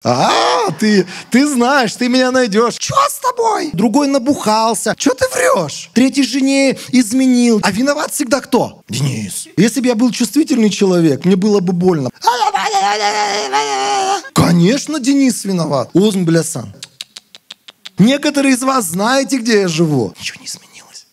Ты знаешь, ты меня найдешь. Что с тобой? Другой набухался. Что ты врешь? Третий жене изменил. А виноват всегда кто? Денис. Если бы я был чувствительный человек, мне было бы больно. Конечно, Денис виноват. Озм, блясан. Некоторые из вас знаете, где я живу. Ничего не изменилось.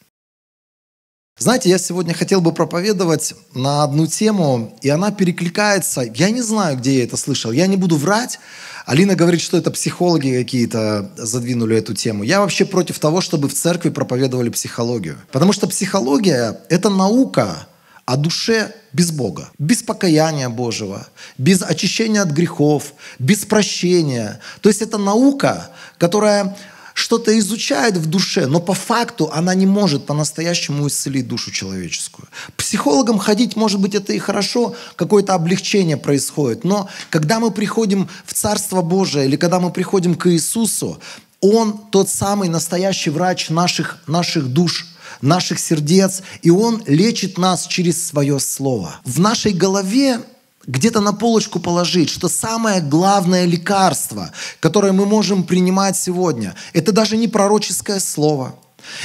Знаете, я сегодня хотел бы проповедовать на одну тему, и она перекликается. Я не знаю, где я это слышал. Я не буду врать. Алина говорит, что это психологи какие-то задвинули эту тему. Я вообще против того, чтобы в церкви проповедовали психологию. Потому что психология – это наука о душе без Бога, без покаяния Божьего, без очищения от грехов, без прощения. То есть это наука, которая что-то изучает в душе, но по факту она не может по-настоящему исцелить душу человеческую. Психологам ходить, может быть, это и хорошо, какое-то облегчение происходит, но когда мы приходим в Царство Божие или когда мы приходим к Иисусу, Он тот самый настоящий врач наших душ, наших сердец, и Он лечит нас через Свое Слово. В нашей голове где-то на полочку положить, что самое главное лекарство, которое мы можем принимать сегодня, это даже не пророческое слово.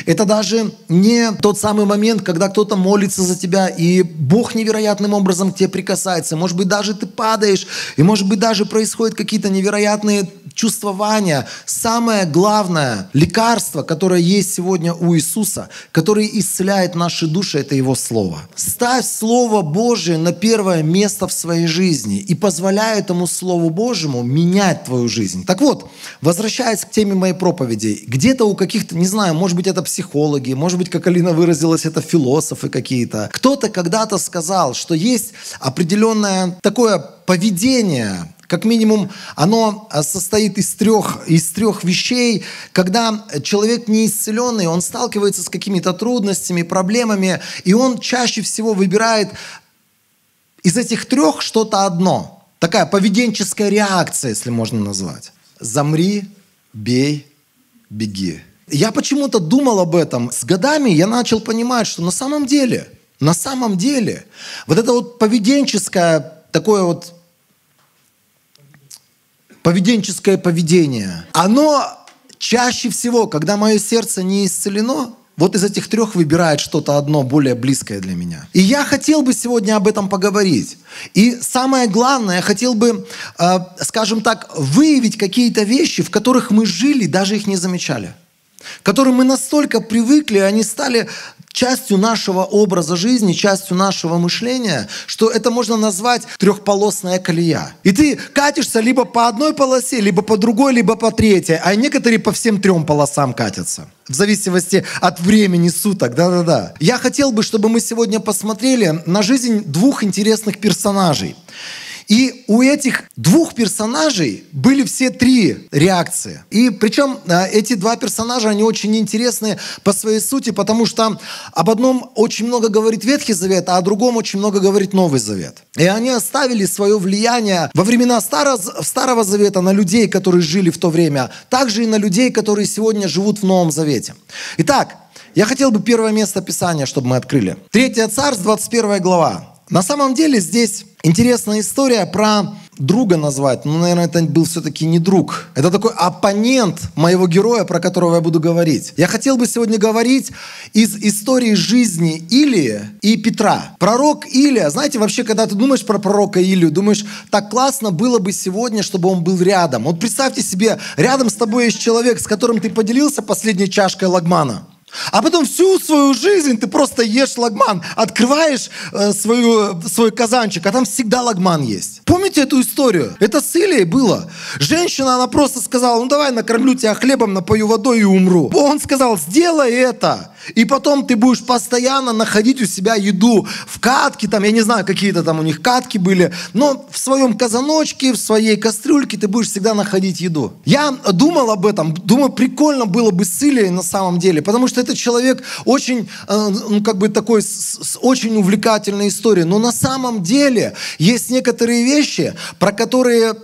Это даже не тот самый момент, когда кто-то молится за тебя, и Бог невероятным образом к тебе прикасается. Может быть, даже ты падаешь, и может быть, даже происходят какие-то невероятные чувствования. Самое главное лекарство, которое есть сегодня у Иисуса, которое исцеляет наши души, это Его Слово. Ставь Слово Божие на первое место в своей жизни и позволяй этому Слову Божьему менять твою жизнь. Так вот, возвращаясь к теме моей проповеди, где-то у каких-то, не знаю, может быть, это психологи, может быть, как Алина выразилась, это философы какие-то. Кто-то когда-то сказал, что есть определенное такое поведение, как минимум, оно состоит из трех вещей. Когда человек неисцеленный, он сталкивается с какими-то трудностями, проблемами, и он чаще всего выбирает из этих трех что-то одно. Такая поведенческая реакция, если можно назвать. Замри, бей, беги. Я почему-то думал об этом. С годами я начал понимать, что на самом деле, вот это вот поведенческое поведение, оно чаще всего, когда мое сердце не исцелено, вот из этих трех выбирает что-то одно более близкое для меня. И я хотел бы сегодня об этом поговорить. И самое главное, я хотел бы, скажем так, выявить какие-то вещи, в которых мы жили, даже их не замечали. К которым мы настолько привыкли, они стали частью нашего образа жизни, частью нашего мышления, что это можно назвать трехполосная колея. И ты катишься либо по одной полосе, либо по другой, либо по третьей, а некоторые по всем трем полосам катятся. В зависимости от времени суток, да-да-да. Я хотел бы, чтобы мы сегодня посмотрели на жизнь двух интересных персонажей. И у этих двух персонажей были все три реакции. И причем эти два персонажа, они очень интересны по своей сути, потому что об одном очень много говорит Ветхий Завет, а о другом очень много говорит Новый Завет. И они оставили свое влияние во времена Старого Завета на людей, которые жили в то время, также и на людей, которые сегодня живут в Новом Завете. Итак, я хотел бы первое место Писания, чтобы мы открыли. 3 Царств, 21 глава. На самом деле здесь интересная история про друга назвать. Но, наверное, это был все-таки не друг. Это такой оппонент моего героя, про которого я буду говорить. Я хотел бы сегодня говорить из истории жизни Илии и Петра. Пророк Илия, знаете, вообще, когда ты думаешь про пророка Илию, думаешь, так классно было бы сегодня, чтобы он был рядом. Вот представьте себе, рядом с тобой есть человек, с которым ты поделился последней чашкой лагмана. А потом всю свою жизнь ты просто ешь лагман, открываешь свой казанчик, а там всегда лагман есть. Помните эту историю? Это с Илией было. Женщина, она просто сказала, ну давай накормлю тебя хлебом, напою водой и умру. Он сказал, сделай это. И потом ты будешь постоянно находить у себя еду в катке, там, я не знаю, какие-то там у них катки были, но в своем казаночке, в своей кастрюльке ты будешь всегда находить еду. Я думал об этом, думаю, прикольно было бы с Илией на самом деле, потому что это человек очень, такой, с очень увлекательной историей. Но на самом деле есть некоторые вещи, про которые,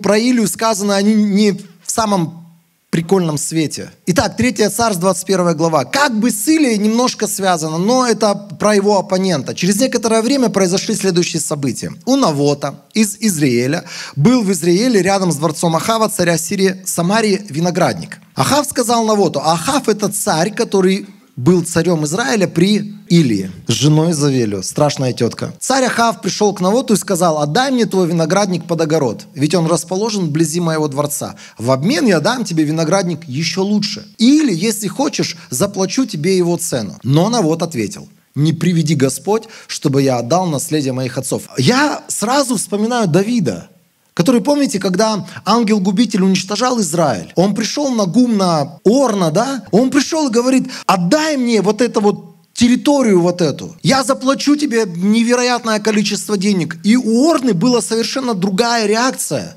про Илью сказано, они не в самом прикольном свете. Итак, 3 Царств, 21 глава. Как бы с Илией немножко связано, но это про его оппонента. Через некоторое время произошли следующие события. У Навота из Израиля был в Израиле рядом с дворцом Ахава, царя Сирии, Самарии, виноградник. Ахав сказал Навоту, Ахав это царь, который был царем Израиля при Илии, с женой Завелью, страшная тетка. Царь Ахав пришел к Навоту и сказал, отдай мне твой виноградник под огород, ведь он расположен вблизи моего дворца. В обмен я дам тебе виноградник еще лучше. Или, если хочешь, заплачу тебе его цену. Но Навот ответил, не приведи Господь, чтобы я отдал наследие моих отцов. Я сразу вспоминаю Давида, который, помните, когда ангел-губитель уничтожал Израиль, он пришел на гум на Орна, да? Он пришел и говорит, отдай мне вот это вот территорию вот эту. Я заплачу тебе невероятное количество денег. И у Орны была совершенно другая реакция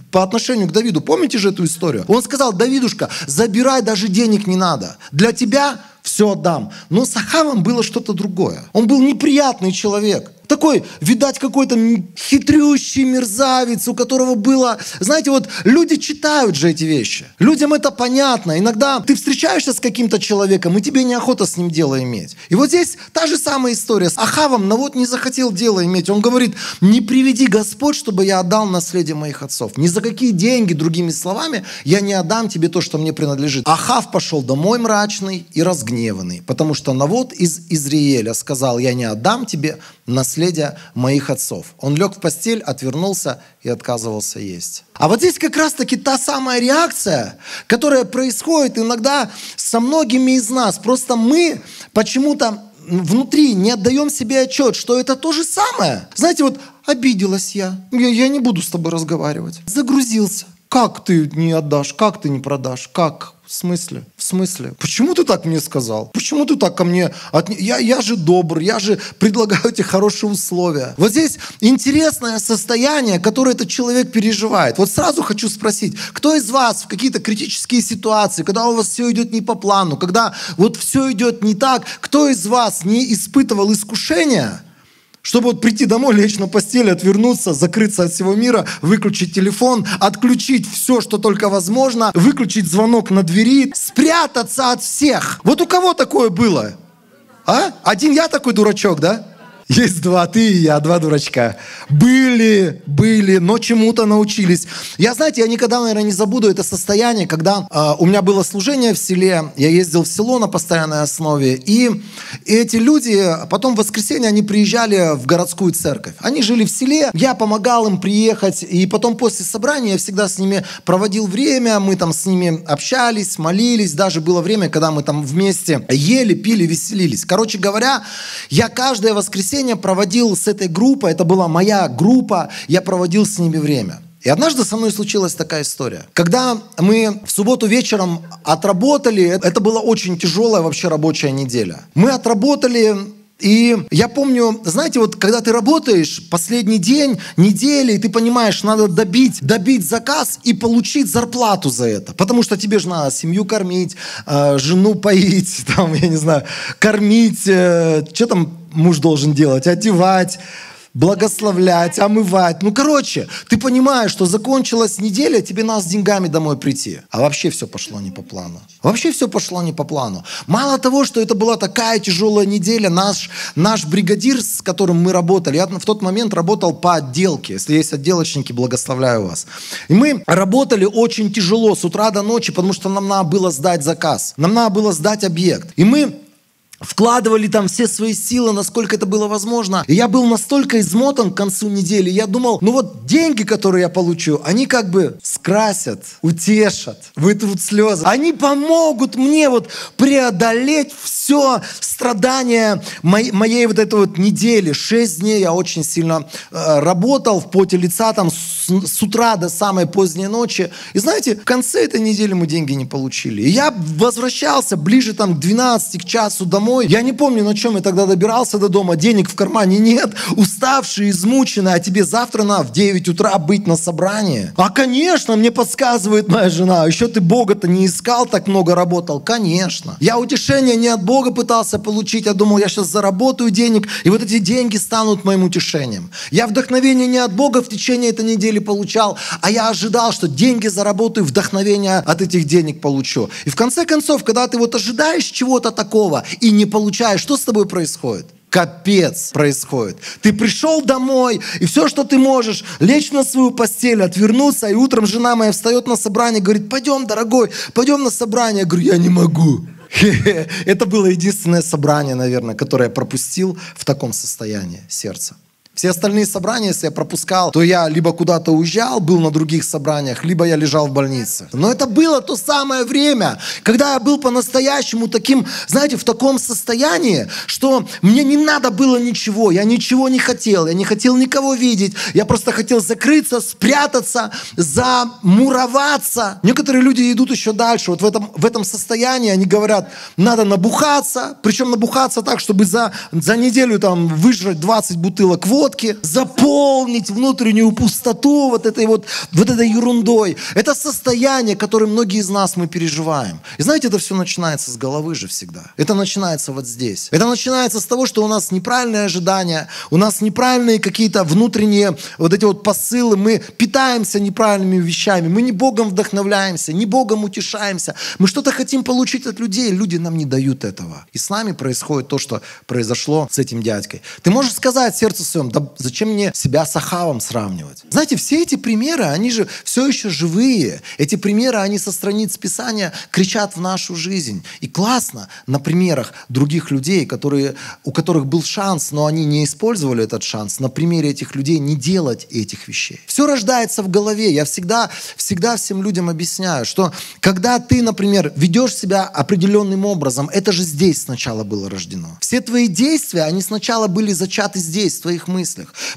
по отношению к Давиду. Помните же эту историю? Он сказал, Давидушка, забирай, даже денег не надо. Для тебя все отдам. Но с Ахавом было что-то другое. Он был неприятный человек. Такой, видать, какой-то хитрющий мерзавец, у которого было... Знаете, вот люди читают же эти вещи. Людям это понятно. Иногда ты встречаешься с каким-то человеком, и тебе неохота с ним дело иметь. И вот здесь та же самая история. С Ахавом Навот не захотел дело иметь. Он говорит, не приведи Господь, чтобы я отдал наследие моих отцов. Ни за какие деньги, другими словами, я не отдам тебе то, что мне принадлежит. Ахав пошел домой мрачный и разгневанный, потому что Навот из Израиля сказал, я не отдам тебе наследие моих отцов. Он лег в постель, отвернулся и отказывался есть. А вот здесь как раз-таки та самая реакция, которая происходит иногда со многими из нас. Просто мы почему-то внутри не отдаем себе отчет, что это то же самое. Знаете, вот обиделась я не буду с тобой разговаривать. Загрузился. Как ты не отдашь? Как ты не продашь? Как? В смысле? В смысле? Почему ты так мне сказал? Почему ты так ко мне... Я же добр, я же предлагаю тебе хорошие условия. Вот здесь интересное состояние, которое этот человек переживает. Вот сразу хочу спросить, кто из вас в какие-то критические ситуации, когда у вас все идет не по плану, когда вот все идет не так, кто из вас не испытывал искушения, чтобы вот прийти домой, лечь на постель, отвернуться, закрыться от всего мира, выключить телефон, отключить все, что только возможно, выключить звонок на двери, спрятаться от всех. Вот у кого такое было? А? Один я такой дурачок, да? Есть два, ты и я, два дурачка. Были, но чему-то научились. Знаете, я никогда, наверное, не забуду это состояние, когда у меня было служение в селе, я ездил в село на постоянной основе, и эти люди, потом в воскресенье они приезжали в городскую церковь. Они жили в селе, я помогал им приехать, и потом после собрания я всегда с ними проводил время, мы там с ними общались, молились, даже было время, когда мы там вместе ели, пили, веселились. Короче говоря, я каждое воскресенье проводил с этой группой, это была моя группа, я проводил с ними время. И однажды со мной случилась такая история. Когда мы в субботу вечером отработали, это была очень тяжелая вообще рабочая неделя. Мы отработали, и я помню, знаете, вот когда ты работаешь последний день, недели, и ты понимаешь, надо добить заказ и получить зарплату за это. Потому что тебе же надо семью кормить, жену поить, там, я не знаю, кормить, что там муж должен делать, одевать, благословлять, омывать. Ты понимаешь, что закончилась неделя, тебе надо с деньгами домой прийти. А вообще все пошло не по плану. Мало того, что это была такая тяжелая неделя, наш бригадир, с которым мы работали, я в тот момент работал по отделке. Если есть отделочники, благословляю вас. И мы работали очень тяжело с утра до ночи, потому что нам надо было сдать заказ. Нам надо было сдать объект. И мы вкладывали там все свои силы, насколько это было возможно. И я был настолько измотан к концу недели. Я думал, деньги, которые я получу, они как бы скрасят, утешат, вытрут слезы. Они помогут мне преодолеть все страдания моей вот этой вот недели. 6 дней я очень сильно работал в поте лица, там с утра до самой поздней ночи. И знаете, в конце этой недели мы деньги не получили. И я возвращался ближе там к 12, к часу домой. Я не помню, на чем я тогда добирался до дома. Денег в кармане нет. Уставший, измученный. А тебе завтра надо в 9 утра быть на собрании. А, конечно, мне подсказывает моя жена. Еще ты Бога-то не искал, так много работал. Конечно. Я утешения не от Бога Бога пытался получить, я думал, я сейчас заработаю денег, и вот эти деньги станут моим утешением. Я вдохновение не от Бога в течение этой недели получал, а я ожидал, что деньги заработаю, вдохновение от этих денег получу. И в конце концов, когда ты вот ожидаешь чего-то такого и не получаешь, что с тобой происходит? Капец происходит. Ты пришел домой, и все, что ты можешь, лечь на свою постель, отвернуться, и утром жена моя встает на собрание, говорит: пойдем, дорогой, пойдем на собрание. Я говорю: я не могу. Это было единственное собрание, наверное, которое я пропустил в таком состоянии сердца. Все остальные собрания, если я пропускал, то я либо куда-то уезжал, был на других собраниях, либо я лежал в больнице. Но это было то самое время, когда я был по-настоящему таким, знаете, в таком состоянии, что мне не надо было ничего, я ничего не хотел, я не хотел никого видеть, я просто хотел закрыться, спрятаться, замуроваться. Некоторые люди идут еще дальше, вот в этом состоянии они говорят: надо набухаться, причем набухаться так, чтобы за неделю там выжрать 20 бутылок водки, заполнить внутреннюю пустоту вот этой ерундой. Это состояние, которое многие из нас мы переживаем. И знаете, это все начинается с головы же всегда. Это начинается вот здесь. Это начинается с того, что у нас неправильные ожидания, у нас неправильные какие-то внутренние вот эти вот посылы, мы питаемся неправильными вещами, мы не Богом вдохновляемся, не Богом утешаемся, мы что-то хотим получить от людей, люди нам не дают этого. И с нами происходит то, что произошло с этим дядькой. Ты можешь сказать в сердце своем: да зачем мне себя с Ахавом сравнивать? Знаете, все эти примеры, они же все еще живые. Эти примеры, они со страниц Писания кричат в нашу жизнь. И классно на примерах других людей, у которых был шанс, но они не использовали этот шанс, на примере этих людей не делать этих вещей. Все рождается в голове. Я всегда всем людям объясняю, что когда ты, например, ведешь себя определенным образом, это же здесь сначала было рождено. Все твои действия, они сначала были зачаты здесь, в твоих мыслях.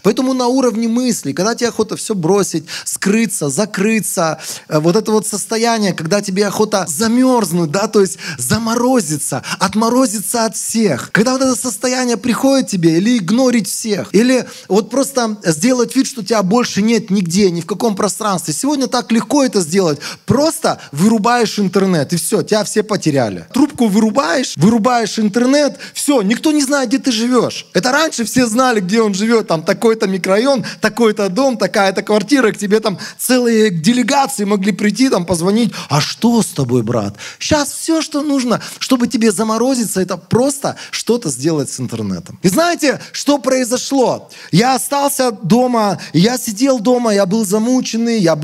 Поэтому на уровне мыслей, когда тебе охота все бросить, скрыться, закрыться, вот это вот состояние, когда тебе охота замерзнуть, да, то есть заморозиться, отморозиться от всех. Когда вот это состояние приходит тебе, или игнорить всех, или вот просто сделать вид, что тебя больше нет нигде, ни в каком пространстве. Сегодня так легко это сделать. Просто вырубаешь интернет, и все, тебя все потеряли. Трубку вырубаешь интернет, все, никто не знает, где ты живешь. Это раньше все знали, где он живет, там такой-то микрорайон, такой-то дом, такая-то квартира, к тебе там целые делегации могли прийти, там позвонить: а что с тобой, брат? Сейчас все, что нужно, чтобы тебе заморозиться, это просто что-то сделать с интернетом. И знаете, что произошло? Я остался дома, я сидел дома, я был замученный, я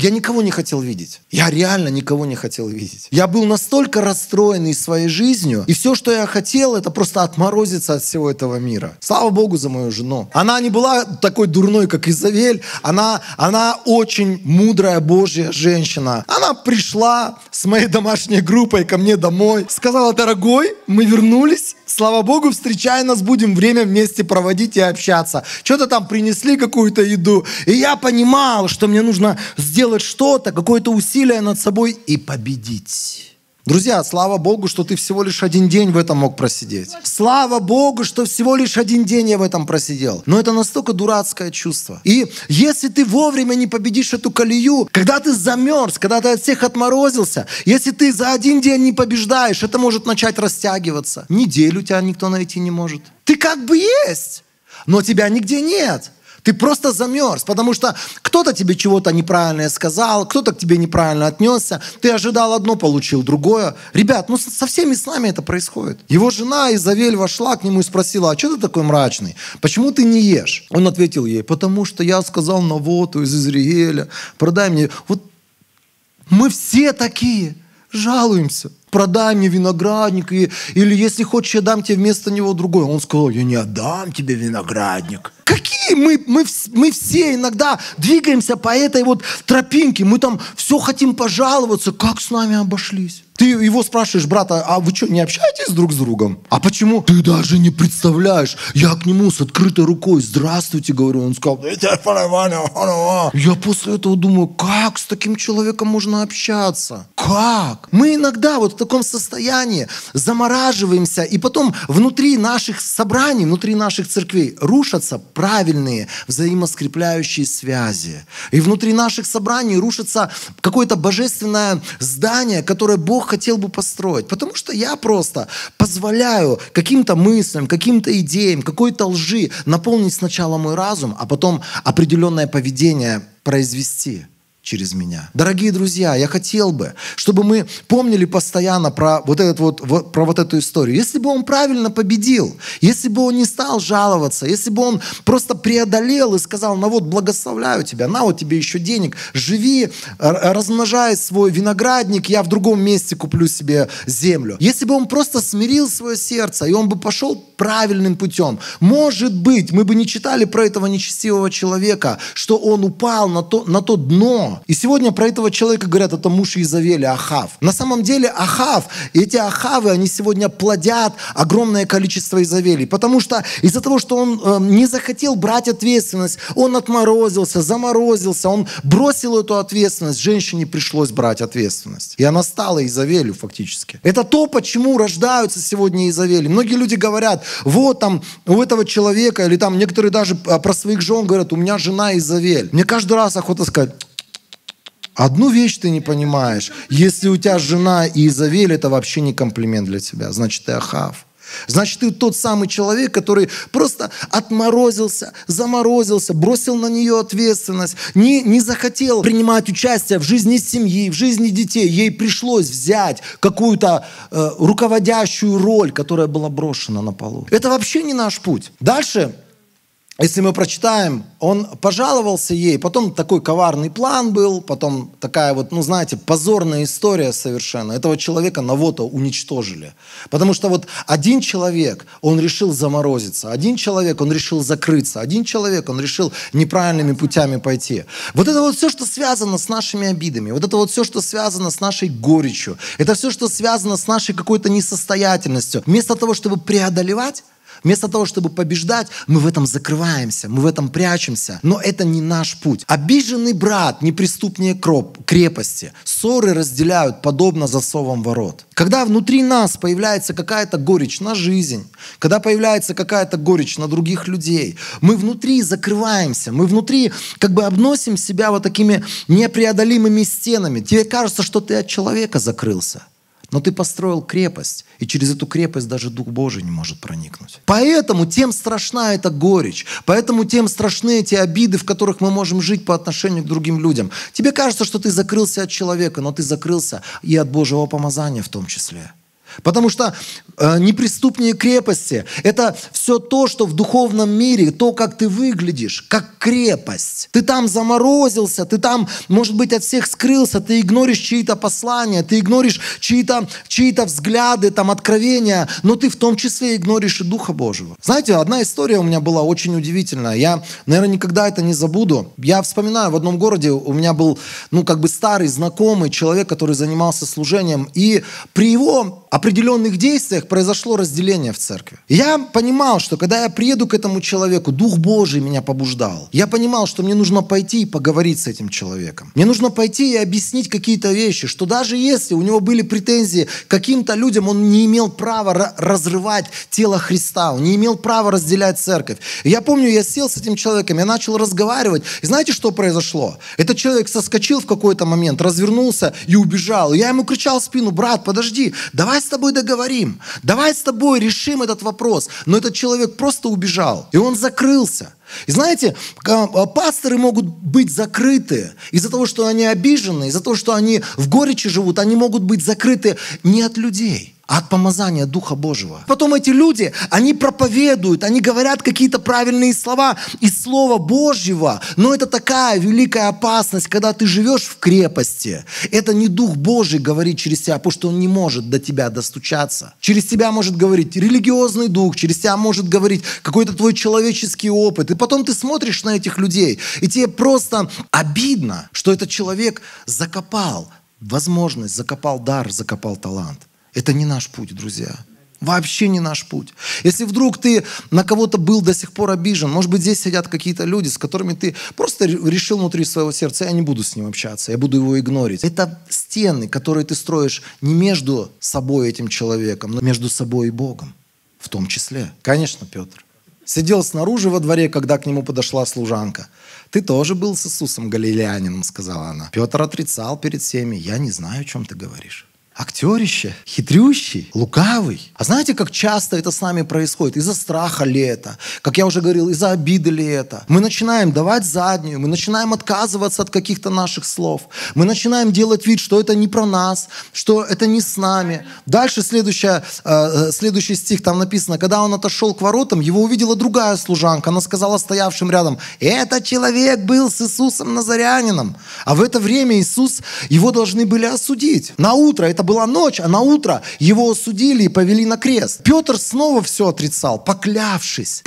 никого не хотел видеть. Я реально никого не хотел видеть. Я был настолько расстроенный своей жизнью, и все, что я хотел, это просто отморозиться от всего этого мира. Слава Богу за мою жену. Она не была такой дурной, как Изавель. Она очень мудрая Божья женщина. Она пришла с моей домашней группой ко мне домой. Сказала: дорогой, мы вернулись. Слава Богу, встречай нас, будем время вместе проводить и общаться. Что-то там принесли, какую-то еду. И я понимал, что мне нужно сделать что-то, какое-то усилие над собой и победить. Друзья, слава Богу, что ты всего лишь один день в этом мог просидеть. Слава Богу, что всего лишь один день я в этом просидел. Но это настолько дурацкое чувство. И если ты вовремя не победишь эту колею, когда ты замерз, когда ты от всех отморозился, если ты за один день не побеждаешь, это может начать растягиваться. Неделю тебя никто найти не может. Ты как бы есть, но тебя нигде нет. Ты просто замерз, потому что кто-то тебе чего-то неправильное сказал, кто-то к тебе неправильно отнесся, ты ожидал одно, получил другое. Ребят, со всеми с нами это происходит. Его жена Изавель вошла к нему и спросила: а что ты такой мрачный? Почему ты не ешь? Он ответил ей: потому что я сказал Навоту из Израиля: продай мне. Вот мы все такие, жалуемся. Продай мне виноградник, или если хочешь, я дам тебе вместо него другой. Он сказал: я не отдам тебе виноградник. Какие мы все иногда двигаемся по этой вот тропинке, мы там все хотим пожаловаться, как с нами обошлись. Ты его спрашиваешь: брата, а вы что, не общаетесь друг с другом? А почему? Ты даже не представляешь. Я к нему с открытой рукой: здравствуйте, говорю. Он сказал: я после этого думаю, как с таким человеком можно общаться? Как? Мы иногда вот в таком состоянии замораживаемся, и потом внутри наших собраний, внутри наших церквей рушатся правильные взаимоскрепляющие связи. И внутри наших собраний рушится какое-то божественное здание, которое Бог хотел бы построить? Потому что я просто позволяю каким-то мыслям, каким-то идеям, какой-то лжи наполнить сначала мой разум, а потом определенное поведение произвести через меня. Дорогие друзья, я хотел бы, чтобы мы помнили постоянно про вот эту историю. Если бы он правильно победил, если бы он не стал жаловаться, если бы он просто преодолел и сказал: ну вот, благословляю тебя, на вот тебе еще денег, живи, размножай свой виноградник, я в другом месте куплю себе землю. Если бы он просто смирил свое сердце, и он бы пошел правильным путем, может быть, мы бы не читали про этого нечестивого человека, что он упал на то дно. И сегодня про этого человека говорят: это муж Иезавели, Ахав. На самом деле Ахав, эти Ахавы, они сегодня плодят огромное количество Иезавелей, потому что из-за того, что он не захотел брать ответственность, он отморозился, заморозился, он бросил эту ответственность, женщине пришлось брать ответственность. И она стала Иезавелью фактически. Это то, почему рождаются сегодня Иезавели. Многие люди говорят: вот там у этого человека, или там некоторые даже про своих жен говорят: у меня жена Иезавель. Мне каждый раз охота сказать: одну вещь ты не понимаешь. Если у тебя жена Иезавель, это вообще не комплимент для тебя. Значит, ты Ахав. Значит, ты тот самый человек, который просто отморозился, заморозился, бросил на нее ответственность, не захотел принимать участие в жизни семьи, в жизни детей. Ей пришлось взять какую-то руководящую роль, которая была брошена на полу. Это вообще не наш путь. Дальше, если мы прочитаем, он пожаловался ей, потом такой коварный план был, потом такая вот, позорная история совершенно. Этого человека Навота уничтожили. Потому что вот один человек, он решил заморозиться, один человек, он решил закрыться, один человек, он решил неправильными путями пойти. Вот это вот все, что связано с нашими обидами, вот это вот все, что связано с нашей горечью, это все, что связано с нашей какой-то несостоятельностью. Вместо того, чтобы преодолевать, вместо того, чтобы побеждать, мы в этом закрываемся, мы в этом прячемся. Но это не наш путь. Обиженный брат неприступнее крепости. Ссоры разделяют, подобно засовам ворот. Когда внутри нас появляется какая-то горечь на жизнь, когда появляется какая-то горечь на других людей, мы внутри закрываемся, мы внутри обносим себя вот такими непреодолимыми стенами. Тебе кажется, что ты от человека закрылся. Но ты построил крепость, и через эту крепость даже Дух Божий не может проникнуть. Поэтому тем страшна эта горечь, поэтому тем страшны эти обиды, в которых мы можем жить по отношению к другим людям. Тебе кажется, что ты закрылся от человека, но ты закрылся и от Божьего помазания в том числе. Потому что неприступнее крепости – это все то, что в духовном мире, то, как ты выглядишь, как крепость. Ты там заморозился, ты там, может быть, от всех скрылся, ты игноришь чьи-то послания, ты игноришь чьи-то взгляды, откровения, но ты в том числе игноришь и Духа Божьего. Знаете, одна история у меня была очень удивительная. Я, наверное, никогда это не забуду. Я вспоминаю, в одном городе у меня был, старый знакомый человек, который занимался служением, и при его определенных действиях произошло разделение в церкви. Я понимал, что когда я приеду к этому человеку, Дух Божий меня побуждал. Я понимал, что мне нужно пойти и поговорить с этим человеком. Мне нужно пойти и объяснить какие-то вещи, что даже если у него были претензии к каким-то людям, он не имел права разрывать тело Христа, он не имел права разделять церковь. И я помню, я сел с этим человеком, я начал разговаривать, и знаете, что произошло? Этот человек соскочил в какой-то момент, развернулся и убежал. И я ему кричал в спину: брат, подожди, давай с тобой договорим, давай с тобой решим этот вопрос. Но этот человек просто убежал, и он закрылся. И знаете, пасторы могут быть закрыты из-за того, что они обижены, из-за того, что они в горечи живут, они могут быть закрыты не от людей, а от помазания Духа Божьего. Потом эти люди, они проповедуют, они говорят какие-то правильные слова из Слова Божьего, но это такая великая опасность, когда ты живешь в крепости. Это не Дух Божий говорит через тебя, потому что он не может до тебя достучаться. Через тебя может говорить религиозный дух, через тебя может говорить какой-то твой человеческий опыт. И потом ты смотришь на этих людей, и тебе просто обидно, что этот человек закопал возможность, закопал дар, закопал талант. Это не наш путь, друзья. Вообще не наш путь. Если вдруг ты на кого-то был до сих пор обижен, может быть, здесь сидят какие-то люди, с которыми ты просто решил внутри своего сердца: я не буду с ним общаться, я буду его игнорить. Это стены, которые ты строишь не между собой и этим человеком, но между собой и Богом в том числе. Конечно, Петр сидел снаружи во дворе, когда к нему подошла служанка. «Ты тоже был с Иисусом Галилеянином», — сказала она. Петр отрицал перед всеми: «Я не знаю, о чем ты говоришь». актерище, хитрющий, лукавый. А знаете, как часто это с нами происходит? Из-за страха ли это? Как я уже говорил, из-за обиды ли это? Мы начинаем давать заднюю, мы начинаем отказываться от каких-то наших слов. Мы начинаем делать вид, что это не про нас, что это не с нами. Дальше следующий стих, там написано: когда он отошел к воротам, его увидела другая служанка. Она сказала стоявшим рядом: этот человек был с Иисусом Назарянином. А в это время его должны были осудить. На утро, это была ночь, а на утро его осудили и повели на крест. Петр снова все отрицал, поклявшись.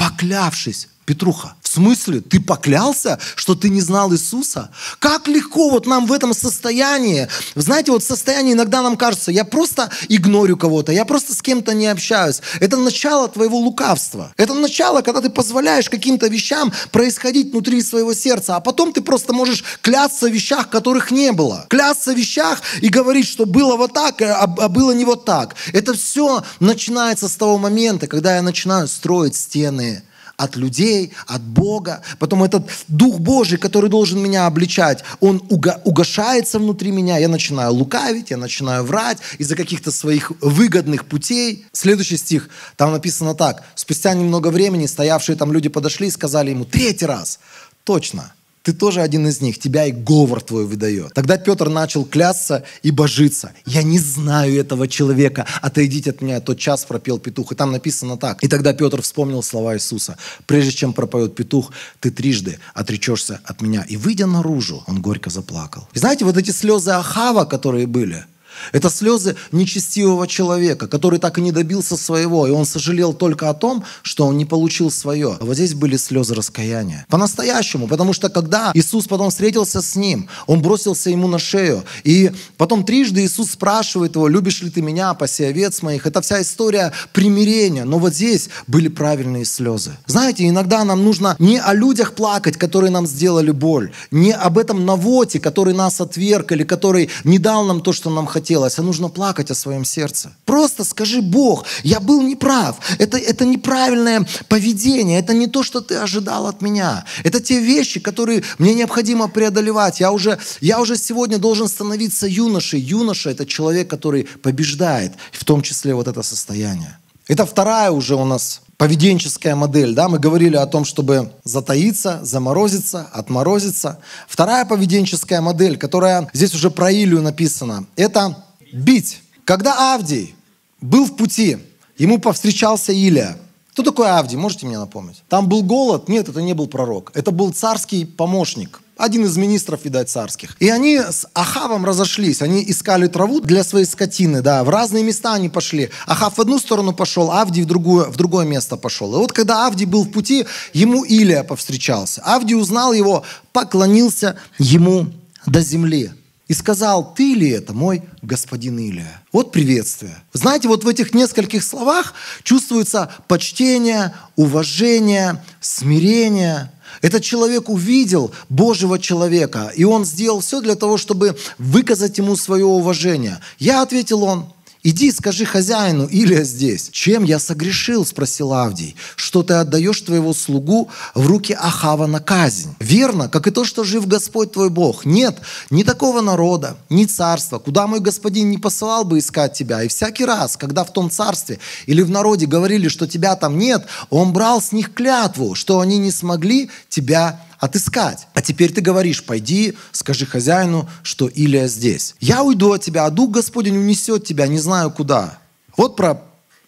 Петруха, в смысле? Ты поклялся, что ты не знал Иисуса? Как легко вот нам в этом состоянии. Знаете, вот состояние иногда нам кажется, я просто игнорю кого-то, я просто с кем-то не общаюсь. Это начало твоего лукавства. Это начало, когда ты позволяешь каким-то вещам происходить внутри своего сердца, а потом ты просто можешь клясться в вещах, которых не было. Клясться в вещах и говорить, что было вот так, а было не вот так. Это все начинается с того момента, когда я начинаю строить стены от людей, от Бога. Потом этот Дух Божий, который должен меня обличать, он угошается внутри меня. Я начинаю лукавить, я начинаю врать из-за каких-то своих выгодных путей. Следующий стих, там написано так. Спустя немного времени стоявшие там люди подошли и сказали ему: 3-й раз. Точно. Ты тоже один из них, тебя и говор твой выдает. Тогда Петр начал клясться и божиться. Я не знаю этого человека, отойдите от меня. Тот час пропел петух. И там написано так. И тогда Петр вспомнил слова Иисуса: прежде чем пропоет петух, ты 3 отречешься от меня. И выйдя наружу, он горько заплакал. И знаете, вот эти слезы Ахава, которые были, это слезы нечестивого человека, который так и не добился своего, и он сожалел только о том, что он не получил свое. А вот здесь были слезы раскаяния. По-настоящему, потому что когда Иисус потом встретился с ним, он бросился ему на шею, и потом 3 Иисус спрашивает его: любишь ли ты меня, паси овец моих? Это вся история примирения, но вот здесь были правильные слезы. Знаете, иногда нам нужно не о людях плакать, которые нам сделали боль, не об этом Навоте, который нас отверг или который не дал нам то, что нам хотелось, а нужно плакать о своем сердце. Просто скажи: Бог, я был неправ. Это неправильное поведение. Это не то, что ты ожидал от меня. Это те вещи, которые мне необходимо преодолевать. Я уже сегодня должен становиться юношей. Юноша – это человек, который побеждает, в том числе вот это состояние. Это вторая уже у нас поведенческая модель. Да? Мы говорили о том, чтобы затаиться, заморозиться, отморозиться. Вторая поведенческая модель, которая здесь уже про Илью написана, это бить. Когда Авдий был в пути, ему повстречался Илия. Кто такой Авдий? Можете мне напомнить? Там был голод? Нет, это не был пророк. Это был царский помощник. Один из министров, видать, царских. И они с Ахавом разошлись. Они искали траву для своей скотины. Да. В разные места они пошли. Ахав в одну сторону пошел, Авдий в другое место пошел. И вот когда Авдий был в пути, ему Илия повстречался. Авдий узнал его, поклонился ему до земли. И сказал: ты ли это, мой господин Илия? Вот приветствие. Знаете, вот в этих нескольких словах чувствуется почтение, уважение, смирение. Этот человек увидел Божьего человека, и он сделал все для того, чтобы выказать ему свое уважение. Я, ответил он: иди, скажи хозяину, Илия здесь. Чем я согрешил, спросил Авдий, что ты отдаешь твоего слугу в руки Ахава на казнь? Верно, как и то, что жив Господь твой Бог. Нет ни такого народа, ни царства, куда мой господин не посылал бы искать тебя. И всякий раз, когда в том царстве или в народе говорили, что тебя там нет, он брал с них клятву, что они не смогли тебя отыскать. А теперь ты говоришь: пойди, скажи хозяину, что Илия здесь. Я уйду от тебя, а Дух Господень унесет тебя, не знаю куда. Вот про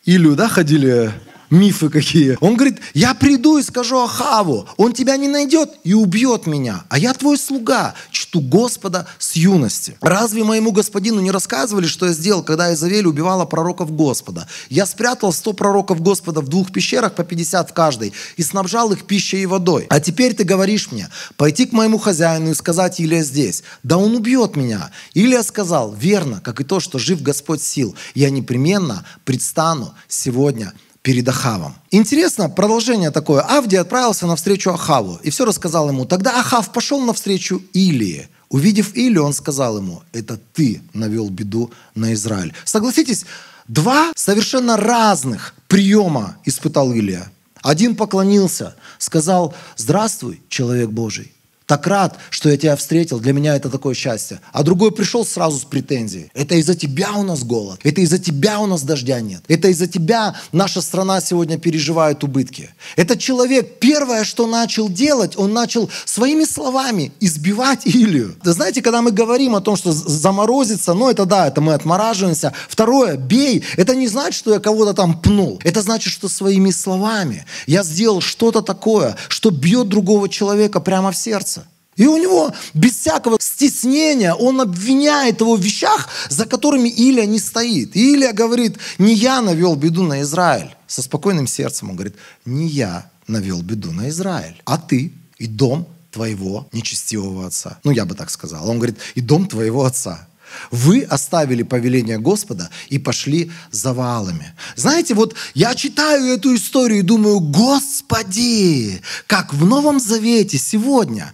Илью, да, ходили мифы какие. Он говорит: я приду и скажу Ахаву, он тебя не найдет и убьет меня. А я твой слуга, чту Господа с юности. Разве моему господину не рассказывали, что я сделал, когда Изавель убивала пророков Господа? Я спрятал 100 пророков Господа в 2 пещерах, по 50 в каждой, и снабжал их пищей и водой. А теперь ты говоришь мне: пойти к моему хозяину и сказать: Илия здесь. Да он убьет меня. Илия сказал: верно, как и то, что жив Господь сил. Я непременно предстану сегодня перед Ахавом. Интересно, продолжение такое. Авдий отправился навстречу Ахаву и все рассказал ему. Тогда Ахав пошел навстречу Илии. Увидев Илию, он сказал ему: это ты навел беду на Израиль. Согласитесь, 2 совершенно разных приема испытал Илия. Один поклонился, сказал: здравствуй, человек Божий. Так рад, что я тебя встретил, для меня это такое счастье. А другой пришел сразу с претензией. Это из-за тебя у нас голод, это из-за тебя у нас дождя нет, это из-за тебя наша страна сегодня переживает убытки. Этот человек первое, что начал делать, он начал своими словами избивать Илию. Вы знаете, когда мы говорим о том, что заморозиться, это мы отмораживаемся. Второе, бей, это не значит, что я кого-то там пнул. Это значит, что своими словами я сделал что-то такое, что бьет другого человека прямо в сердце. И у него без всякого стеснения он обвиняет его в вещах, за которыми Илия не стоит. И Илия говорит: не я навел беду на Израиль. Со спокойным сердцем он говорит: не я навел беду на Израиль, а ты и дом твоего нечестивого отца. Я бы так сказал. Он говорит: и дом твоего отца. Вы оставили повеление Господа и пошли за Ваалами. Знаете, я читаю эту историю и думаю: Господи, как в Новом Завете сегодня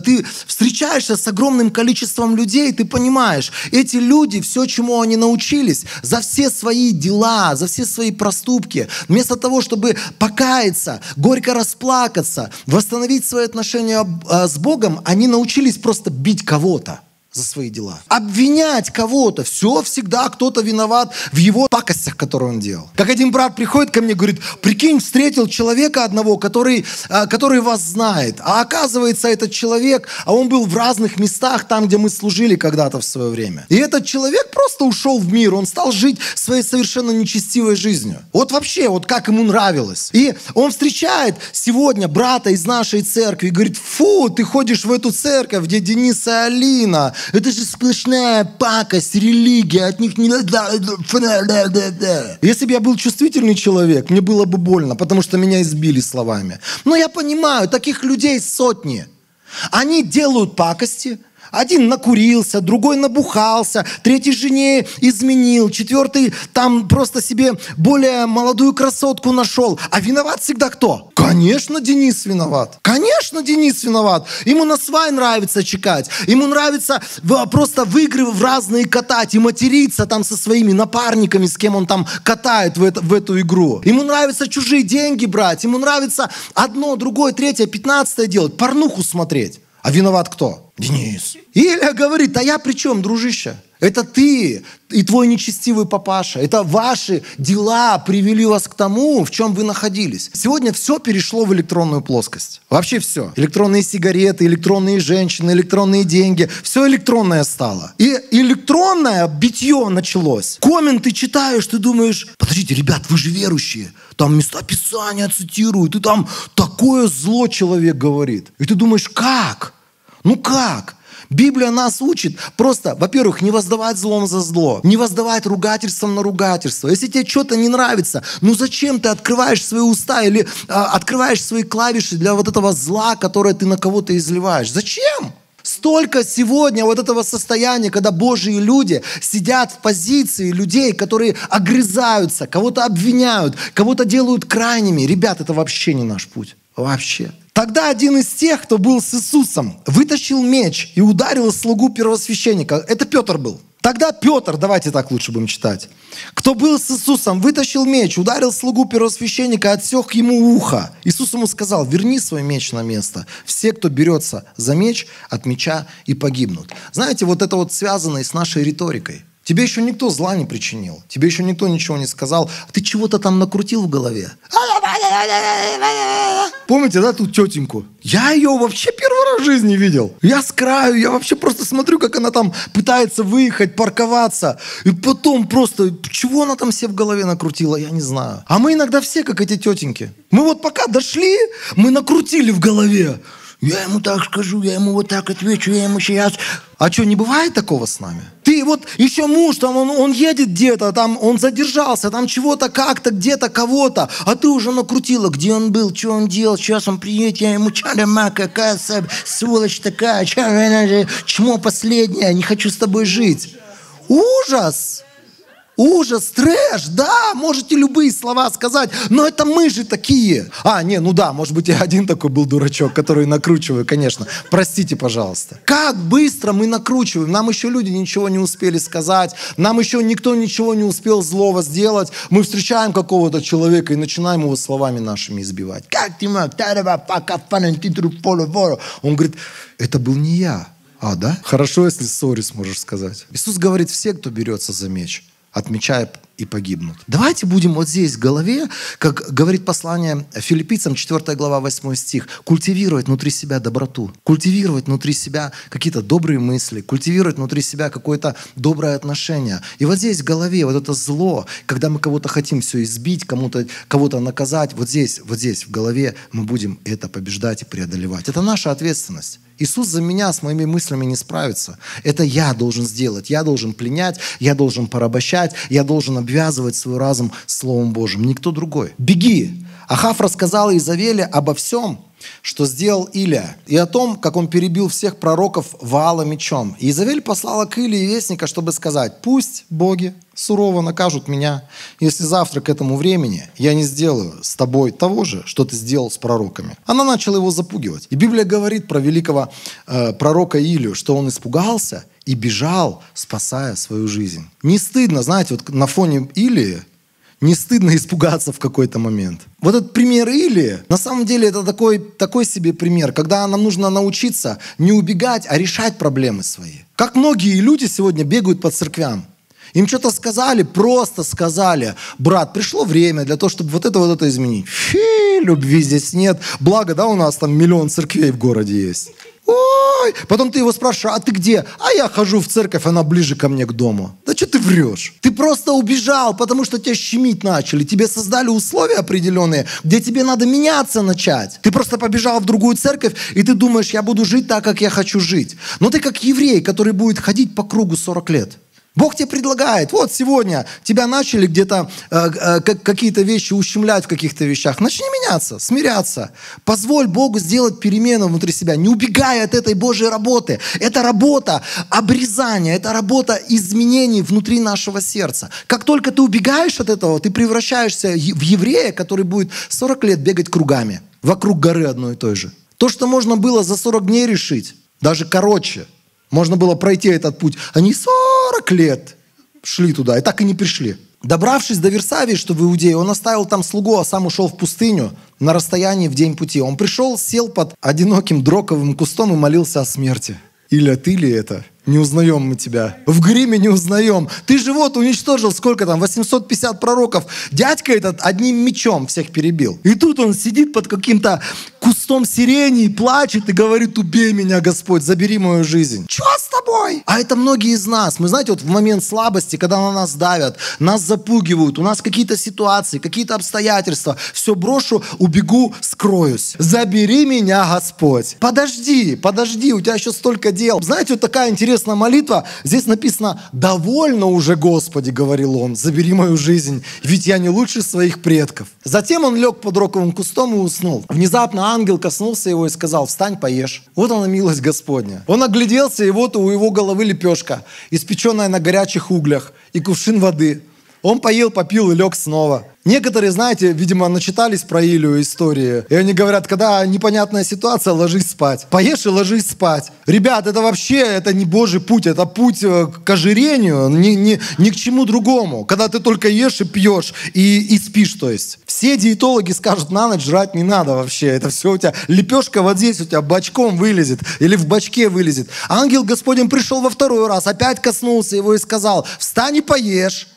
ты встречаешься с огромным количеством людей, ты понимаешь, эти люди, все, чему они научились, за все свои дела, за все свои проступки, вместо того, чтобы покаяться, горько расплакаться, восстановить свои отношения с Богом, они научились просто бить кого-то за свои дела. Обвинять кого-то. Все, всегда кто-то виноват в его пакостях, которые он делал. Как один брат приходит ко мне и говорит: прикинь, встретил человека одного, который вас знает. А оказывается, этот человек, он был в разных местах, там, где мы служили когда-то в свое время. И этот человек просто ушел в мир, он стал жить своей совершенно нечестивой жизнью. Вообще, как ему нравилось. И он встречает сегодня брата из нашей церкви и говорит: фу, ты ходишь в эту церковь, где Денис и Алина. Это же сплошная пакость, религия, от них не... Если бы я был чувствительный человек, мне было бы больно, потому что меня избили словами. Но я понимаю, таких людей сотни. Они делают пакости. Один накурился, другой набухался, третий жене изменил, четвертый там просто себе более молодую красотку нашел. А виноват всегда кто? Конечно, Денис виноват. Конечно, Денис виноват. Ему на свай нравится чекать. Ему нравится просто в игры в разные катать и материться там со своими напарниками, с кем он там катает в эту игру. Ему нравится чужие деньги брать. Ему нравится одно, другое, третье, 15-е делать. Порнуху смотреть. А виноват кто? Денис. Илия говорит: а я при чем, дружище? Это ты и твой нечестивый папаша. Это ваши дела привели вас к тому, в чем вы находились. Сегодня все перешло в электронную плоскость. Вообще все. Электронные сигареты, электронные женщины, электронные деньги. Все электронное стало. И электронное битье началось. Комменты читаешь, ты думаешь: подождите, ребят, вы же верующие. Там места Писания цитируют. И там такое зло человек говорит. И ты думаешь: как? Как? Библия нас учит просто, во-первых, не воздавать злом за зло, не воздавать ругательством на ругательство. Если тебе что-то не нравится, зачем ты открываешь свои уста или открываешь свои клавиши для этого зла, которое ты на кого-то изливаешь? Зачем? Столько сегодня этого состояния, когда Божьи люди сидят в позиции людей, которые огрызаются, кого-то обвиняют, кого-то делают крайними. Ребят, это вообще не наш путь. Вообще. Тогда один из тех, кто был с Иисусом, вытащил меч и ударил слугу первосвященника. Это Петр был. Тогда Петр, давайте так лучше будем читать, кто был с Иисусом, вытащил меч, ударил слугу первосвященника, отсек ему ухо. Иисус ему сказал: верни свой меч на место. Все, кто берется за меч, от меча и погибнут. Знаете, это связано и с нашей риторикой. Тебе еще никто зла не причинил. Тебе еще никто ничего не сказал. Ты чего-то там накрутил в голове. Помните, да, ту тетеньку? Я ее вообще первый раз в жизни видел. Я с краю, я вообще просто смотрю, как она там пытается выехать, парковаться. И потом просто, чего она там себе в голове накрутила, я не знаю. А мы иногда все, как эти тетеньки. Мы пока дошли, мы накрутили в голове. Я ему так скажу, я ему так отвечу, я ему сейчас... А что, не бывает такого с нами? Ты еще муж, там он едет где-то, там он задержался, там чего-то как-то, где-то кого-то, а ты уже накрутила, где он был, что он делал, сейчас он приедет, я ему чалема, какая сволочь такая, чмо последняя, не хочу с тобой жить. Ужас! Ужас, трэш, да, можете любые слова сказать, но это мы же такие. Может быть, я один такой был дурачок, который накручиваю, конечно. Простите, пожалуйста. Как быстро мы накручиваем, нам еще люди ничего не успели сказать, нам еще никто ничего не успел злого сделать. Мы встречаем какого-то человека и начинаем его словами нашими избивать. Как ты мог? Он говорит, это был не я. Да? Хорошо, если sorry сможешь сказать. Иисус говорит, все, кто берется за меч, от меча и погибнут. Давайте будем вот здесь в голове, как говорит послание Филиппийцам, 4 глава, 8 стих, культивировать внутри себя доброту, культивировать внутри себя какие-то добрые мысли, культивировать внутри себя какое-то доброе отношение. И вот здесь в голове вот это зло, когда мы кого-то хотим все избить, кого-то наказать, вот здесь в голове мы будем это побеждать и преодолевать. Это наша ответственность. Иисус за меня с моими мыслями не справится. Это я должен сделать. Я должен пленять, я должен порабощать, я должен обвязывать свой разум Словом Божьим. Никто другой. Беги! Ахав рассказал Иезавеле обо всем, что сделал Илия, и о том, как он перебил всех пророков Ваала мечом. И Иезавель послала к Илии вестника, чтобы сказать, пусть боги сурово накажут меня, если завтра к этому времени я не сделаю с тобой того же, что ты сделал с пророками. Она начала его запугивать. И Библия говорит про великого пророка Илию, что он испугался и бежал, спасая свою жизнь. Не стыдно, знаете, вот на фоне Илии, не стыдно испугаться в какой-то момент. Вот этот пример Илии, на самом деле это такой себе пример, когда нам нужно научиться не убегать, а решать проблемы свои. Как многие люди сегодня бегают по церквям. Им что-то сказали, просто сказали, брат, пришло время для того, чтобы вот это изменить. Любви здесь нет. Благо, да, у нас там 1 миллион церквей в городе есть. Ой! Потом ты его спрашиваешь, а ты где? А я хожу в церковь, она ближе ко мне к дому. Да что ты врешь? Ты просто убежал, потому что тебя щемить начали. Тебе создали условия определенные, где тебе надо меняться начать. Ты просто побежал в другую церковь, и ты думаешь, я буду жить так, как я хочу жить. Но ты как еврей, который будет ходить по кругу 40 лет. Бог тебе предлагает, вот сегодня тебя начали где-то какие-то вещи ущемлять в каких-то вещах. Начни меняться, смиряться. Позволь Богу сделать перемену внутри себя, не убегая от этой Божьей работы. Это работа обрезания, это работа изменений внутри нашего сердца. Как только ты убегаешь от этого, ты превращаешься в еврея, который будет 40 лет бегать кругами, вокруг горы одной и той же. То, что можно было за 40 дней решить, даже короче, можно было пройти этот путь. Они 40 лет шли туда и так и не пришли. Добравшись до Версавии, что в Иудее, он оставил там слугу, а сам ушел в пустыню на расстоянии в день пути. Он пришел, сел под одиноким дроковым кустом и молился о смерти. Илья, ты ли это? Не узнаем мы тебя. В гриме не узнаем. Ты же вот уничтожил, сколько там, 850 пророков. Дядька этот одним мечом всех перебил. И тут он сидит под каким-то кустом сирени и плачет и говорит, убей меня, Господь, забери мою жизнь. Что с тобой? А это многие из нас. Мы, знаете, вот в момент слабости, когда на нас давят, нас запугивают, у нас какие-то ситуации, какие-то обстоятельства. Все брошу, убегу, скроюсь. Забери меня, Господь. Подожди, у тебя еще столько дел. Знаете, вот такая интересная молитва. Здесь написано, довольно уже, Господи, говорил он, забери мою жизнь, ведь я не лучше своих предков. Затем он лег под роковым кустом и уснул. Внезапно ангел коснулся его и сказал, встань, поешь. Вот она милость Господня. Он огляделся, и вот у его головы лепешка, испеченная на горячих углях, и кувшин воды. Он поел, попил и лег снова. Некоторые, знаете, видимо, начитались про Илию истории. И они говорят, когда непонятная ситуация, ложись спать. Поешь и ложись спать. Ребят, это вообще, это не Божий путь, это путь к ожирению, ни к чему другому. Когда ты только ешь и пьешь, и спишь, то есть. Все диетологи скажут, на ночь жрать не надо вообще. Это все у тебя, лепешка вот здесь у тебя бочком вылезет, или в бочке вылезет. Ангел Господень пришел во второй раз, опять коснулся его и сказал, встань и поешь.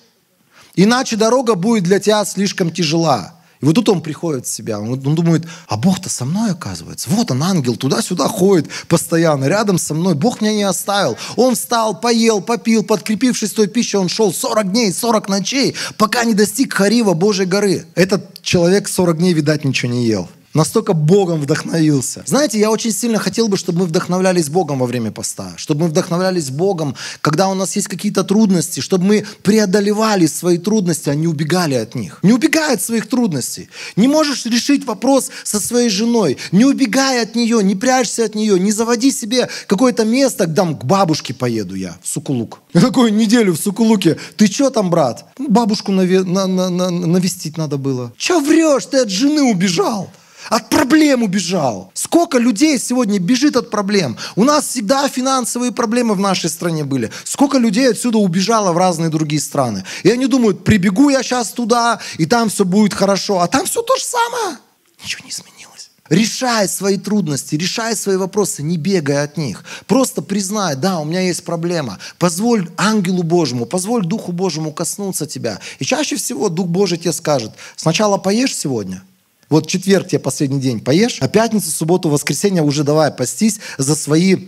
Иначе дорога будет для тебя слишком тяжела. И вот тут он приходит в себя. Он думает, а Бог-то со мной оказывается. Вот он, ангел, туда-сюда ходит постоянно, рядом со мной. Бог меня не оставил. Он встал, поел, попил, подкрепившись той пищей, он шел 40 дней, 40 ночей, пока не достиг Хорива, Божьей горы. Этот человек 40 дней, видать, ничего не ел. настолько Богом вдохновился. Знаете, я очень сильно хотел бы, чтобы мы вдохновлялись Богом во время поста, чтобы мы вдохновлялись Богом, когда у нас есть какие-то трудности, чтобы мы преодолевали свои трудности, а не убегали от них. Не убегай от своих трудностей. Не можешь решить вопрос со своей женой, не убегай от нее, не прячься от нее, не заводи себе какое-то место, там к бабушке поеду я в Сокулук. Я такую неделю в Сокулуке. Ты что там, брат? Бабушку навестить надо было. Че врешь? Ты от жены убежал. От проблем убежал. Сколько людей сегодня бежит от проблем? У нас всегда финансовые проблемы в нашей стране были. Сколько людей отсюда убежало в разные другие страны. И они думают, прибегу я сейчас туда, и там все будет хорошо. А там все то же самое. Ничего не изменилось. Решай свои трудности, решай свои вопросы, не бегай от них. Просто признай, да, у меня есть проблема. Позволь ангелу Божьему, позволь Духу Божьему коснуться тебя. И чаще всего Дух Божий тебе скажет, сначала поешь сегодня. Вот четверг тебе последний день поешь, а пятницу, субботу, воскресенье уже давай постись за свои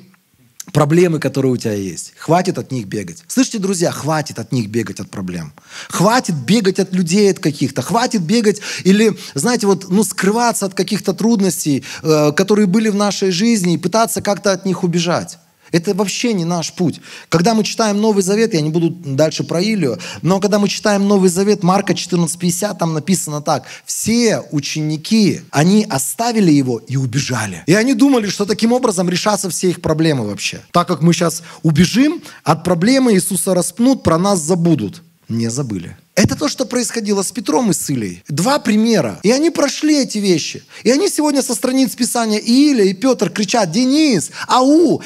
проблемы, которые у тебя есть. Хватит от них бегать. Слышите, друзья, хватит от них бегать от проблем. Хватит бегать от людей от каких-то. Хватит бегать или, знаете, скрываться от каких-то трудностей, которые были в нашей жизни, и пытаться как-то от них убежать. Это вообще не наш путь. Когда мы читаем Новый Завет, я не буду дальше про Илию, но когда мы читаем Новый Завет, Марка 14:50, там написано так. Все ученики, они оставили его и убежали. И они думали, что таким образом решатся все их проблемы вообще. Так как мы сейчас убежим, от проблемы Иисуса распнут, про нас забудут. Не забыли. Это то, что происходило с Петром и с Илией. Два примера. И они прошли эти вещи. И они сегодня со страниц Писания и Илия, и Петр кричат: Денис,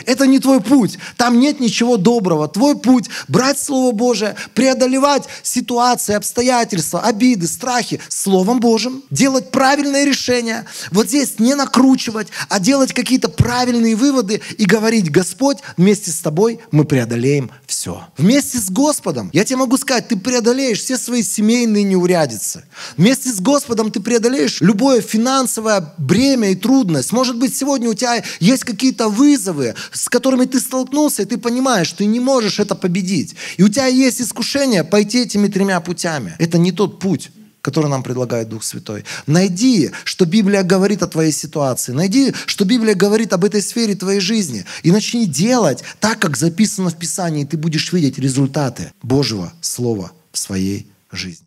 это не твой путь. Там нет ничего доброго. Твой путь – брать Слово Божие, преодолевать ситуации, обстоятельства, обиды, страхи Словом Божьим, делать правильные решения. Вот здесь не накручивать, а делать какие-то правильные выводы и говорить: Господь, вместе с тобой мы преодолеем все. Вместе с Господом, я тебе могу сказать, ты преодолеешь все свои семейные неурядицы. Вместе с Господом ты преодолеешь любое финансовое бремя и трудность. Может быть, сегодня у тебя есть какие-то вызовы, с которыми ты столкнулся, и ты понимаешь, ты не можешь это победить. И у тебя есть искушение пойти этими 3 путями. Это не тот путь, который нам предлагает Дух Святой. Найди, что Библия говорит о твоей ситуации. Найди, что Библия говорит об этой сфере твоей жизни. И начни делать так, как записано в Писании, и ты будешь видеть результаты Божьего Слова в своей жизни.